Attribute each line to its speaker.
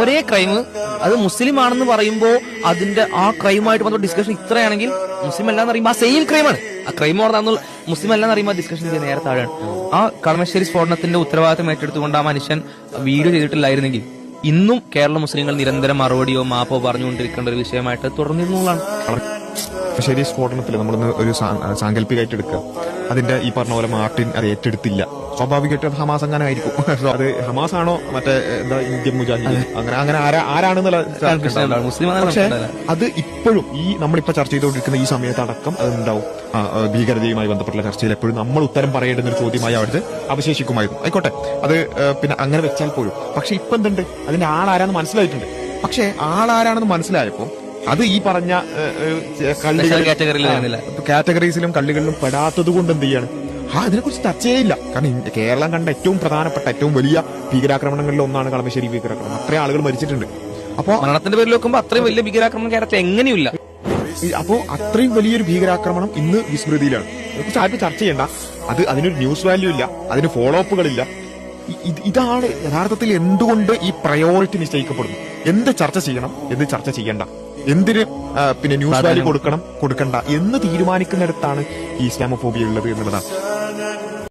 Speaker 1: ഒരേ ക്രൈം അത് മുസ്ലിം ആണെന്ന് പറയുമ്പോൾ അതിന്റെ ആ ക്രൈമായിട്ട് ബന്ധപ്പെട്ട ഡിസ്കഷൻ ഇത്രയാണെങ്കിൽ മുസ്ലിം അല്ലാന്ന് പറയുമ്പോൾ ആ സെയിം ക്രൈമാണ്. ആ ക്രൈം പറഞ്ഞാൽ മുസ്ലിം അല്ലാന്ന് പറയുമ്പോൾ ഡിസ്കഷൻ ചെയ്ത് നേരെ താഴെയാണ്. ആ കളമശ്ശേരി സ്ഫോടനത്തിന്റെ ഉത്തരവാദിത്തം ഏറ്റെടുത്തുകൊണ്ട് ആ മനുഷ്യൻ വീഡിയോ ചെയ്തിട്ടില്ലായിരുന്നെങ്കിൽ ഇന്നും കേരള മുസ്ലിങ്ങൾ നിരന്തരം മറുപടിയോ മാപ്പോ പറഞ്ഞുകൊണ്ടിരിക്കേണ്ട ഒരു വിഷയമായിട്ട് തുടർന്നിരുന്നതാണ്.
Speaker 2: ശരി, സ്ഫോടനത്തിൽ നമ്മളൊന്ന് ഒരു സാങ്കല്പികമായിട്ട് എടുക്കുക. അതിന്റെ ഈ പറഞ്ഞ പോലെ മാർട്ടിൻ അത് ഏറ്റെടുത്തില്ല. സ്വാഭാവികമായിട്ട് അത് ഹമാസ് അങ്ങനെ ആയിരിക്കും. അത് ഹമാസ് ആണോ മറ്റേ എന്താ ഇന്ത്യൻ മുജാഹിദ് അങ്ങനെ ആരാണെന്നുള്ള പക്ഷെ അത് ഇപ്പോഴും ഈ നമ്മളിപ്പോ ചർച്ച ചെയ്തുകൊണ്ടിരിക്കുന്ന ഈ സമയത്തടക്കം അത് ഉണ്ടാവും. ഭീകരതയുമായി ബന്ധപ്പെട്ടുള്ള ചർച്ചയിൽ എപ്പോഴും നമ്മൾ ഉത്തരം പറയേണ്ടുന്ന ഒരു ചോദ്യമായി അവിടുത്തെ അവശേഷിക്കുമായിരുന്നു. ആയിക്കോട്ടെ, അത് പിന്നെ അങ്ങനെ വെച്ചാൽ പോലും. പക്ഷെ ഇപ്പൊ എന്തുണ്ട്, അതിന്റെ ആളാരാന്ന് മനസ്സിലായിട്ടുണ്ട്. പക്ഷെ ആളാരാണെന്ന് മനസ്സിലായപ്പോ അത് ഈ പറഞ്ഞ കാറ്റഗറീസിലും കള്ളികളിലും പെടാത്തത് കൊണ്ട് എന്ത് ചെയ്യാണ്, അതിനെക്കുറിച്ച് ചർച്ചയേയില്ല. കാരണം കേരളം കണ്ട ഏറ്റവും പ്രധാനപ്പെട്ട ഏറ്റവും വലിയ ഭീകരാക്രമണങ്ങളിൽ ഒന്നാണ് കളമശ്ശേരി ഭീകരാക്രമണം. അത്രയും ആളുകൾ മരിച്ചിട്ടുണ്ട്. അപ്പോ
Speaker 1: മരണത്തിന്റെ പേരിൽ നോക്കുമ്പോൾ അത്രയും വലിയ ഭീകരാക്രമണം കേരളത്തിൽ എങ്ങനെയില്ല.
Speaker 2: അപ്പോ അത്രയും വലിയൊരു ഭീകരാക്രമണം ഇന്ന് വിസ്മൃതിയിലാണ്. അതിനെക്കുറിച്ച് ആർക്കും ചർച്ച ചെയ്യണ്ട. അതിനൊരു ന്യൂസ് വാല്യൂ ഇല്ല, അതിന് ഫോളോ അപ്പുകളില്ല. ഇതാണ് യഥാർത്ഥത്തിൽ എന്തുകൊണ്ട് ഈ പ്രയോറിറ്റി നിശ്ചയിക്കപ്പെടുന്നു. എന്ത് ചർച്ച ചെയ്യണം, എന്ത് ചർച്ച ചെയ്യണ്ട, എന്തിന് പിന്നെ ന്യൂസ് വാല്യൂ കൊടുക്കണം കൊടുക്കണ്ട എന്ന് തീരുമാനിക്കുന്നിടത്താണ് ഈ ഇസ്ലാമോഫോബിയ ഉള്ളത് എന്നുള്ളതാണ്.